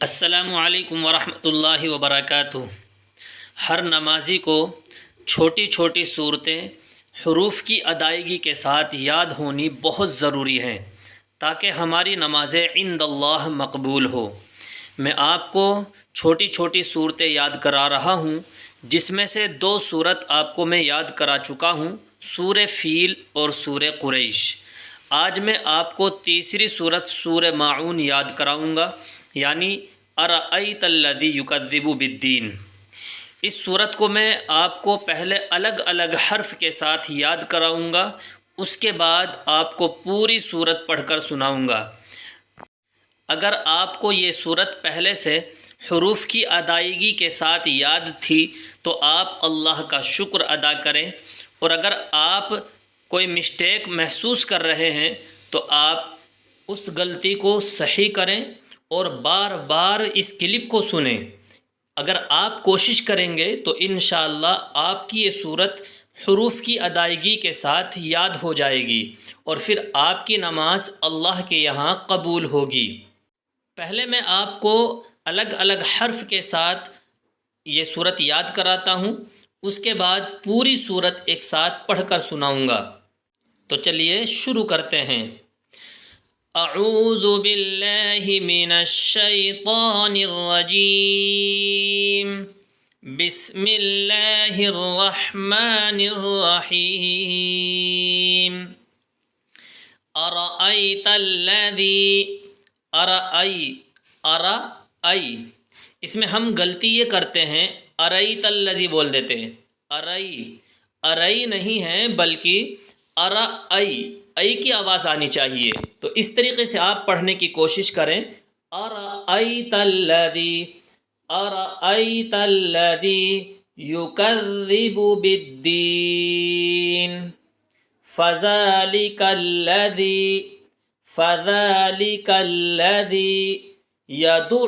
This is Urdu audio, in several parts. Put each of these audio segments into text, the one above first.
السلام علیکم ورحمۃ اللہ وبرکاتہ۔ ہر نمازی کو چھوٹی چھوٹی صورتیں حروف کی ادائیگی کے ساتھ یاد ہونی بہت ضروری ہیں تاکہ ہماری نمازیں عند اللہ مقبول ہو۔ میں آپ کو چھوٹی چھوٹی صورتیں یاد کرا رہا ہوں، جس میں سے 2 صورت آپ کو میں یاد کرا چکا ہوں، سورہ فیل اور سورہ قریش۔ آج میں آپ کو تیسری صورت سورہ ماعون یاد کراؤں گا، یعنی ارأیت الذی یکذب بالدین۔ اس صورت کو میں آپ کو پہلے الگ الگ حرف کے ساتھ یاد کراؤں گا، اس کے بعد آپ کو پوری صورت پڑھ کر سناؤں گا۔ اگر آپ کو یہ صورت پہلے سے حروف کی ادائیگی کے ساتھ یاد تھی تو آپ اللہ کا شکر ادا کریں، اور اگر آپ کوئی مسٹیک محسوس کر رہے ہیں تو آپ اس غلطی کو صحیح کریں اور بار بار اس کلپ کو سنیں۔ اگر آپ کوشش کریں گے تو انشاءاللہ آپ کی یہ صورت حروف کی ادائیگی کے ساتھ یاد ہو جائے گی، اور پھر آپ کی نماز اللہ کے یہاں قبول ہوگی۔ پہلے میں آپ کو الگ الگ حرف کے ساتھ یہ صورت یاد کراتا ہوں، اس کے بعد پوری صورت ایک ساتھ پڑھ کر سناؤں گا۔ تو چلیے شروع کرتے ہیں۔ اعوذ باللہ من الشیطان الرجیم، بسم اللہ الرحمن الرحیم۔ ارأیت الذی، ارأی، اس میں ہم غلطی یہ کرتے ہیں، ارأیت الذی بول دیتے ہیں، ارأی نہیں ہے بلکہ ارأی، ای کی آواز آنی چاہیے۔ تو اس طریقے سے آپ پڑھنے کی کوشش کریں۔ ارأیت الذی، ارأیت الذی یکذب بالدین، فذلک الذی، فذلک الذی یدع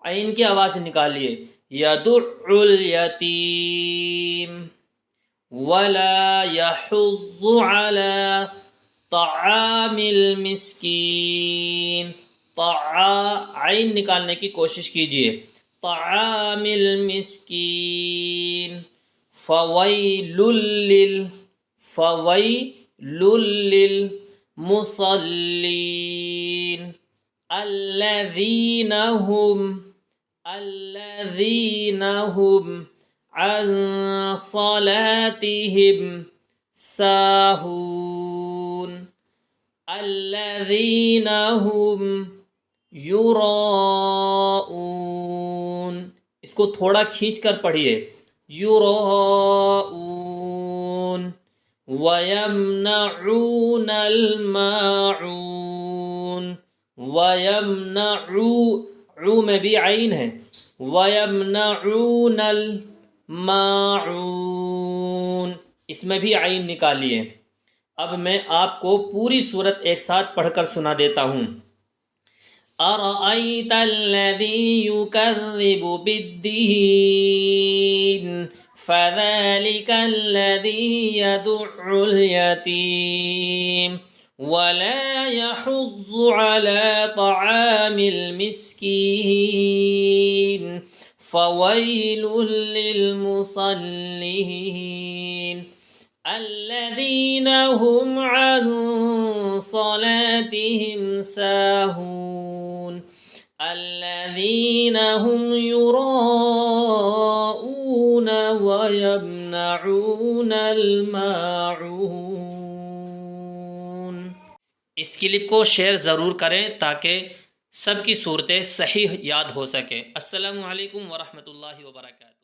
عین کی آواز نکالیے، یدع الیتیم ولا یحض علی طعام المسکین، عین نکالنے کی کوشش کیجیے، طعام المسکین، فویل للمصلین، الذین هم عن صلاتهم ساہون، الذین هم یراؤون، اس کو تھوڑا کھینچ کر پڑھیے، یراؤون، وَيَمْنَعُونَ الْمَاعُونَ، عو میں بھی عین ہے، وَيَمْنَعُونَ الْمَاعُونَ، اس میں بھی عین نکالیے۔ اب میں آپ کو پوری صورت ایک ساتھ پڑھ کر سنا دیتا ہوں۔ ارأیت الذی یکذب بالدین، فذلک الذی یدع الیتیم ولا یحض علی طعام المسکین، فویل للمصلین، الذین هم عن صلاتهم ساہون، الذین هم یراؤون ویمنعون الماعون۔ اس کلپ کو شیئر ضرور کریں تاکہ سب کی صورتیں صحیح یاد ہو سکیں۔ السلام علیکم ورحمۃ اللہ وبرکاتہ۔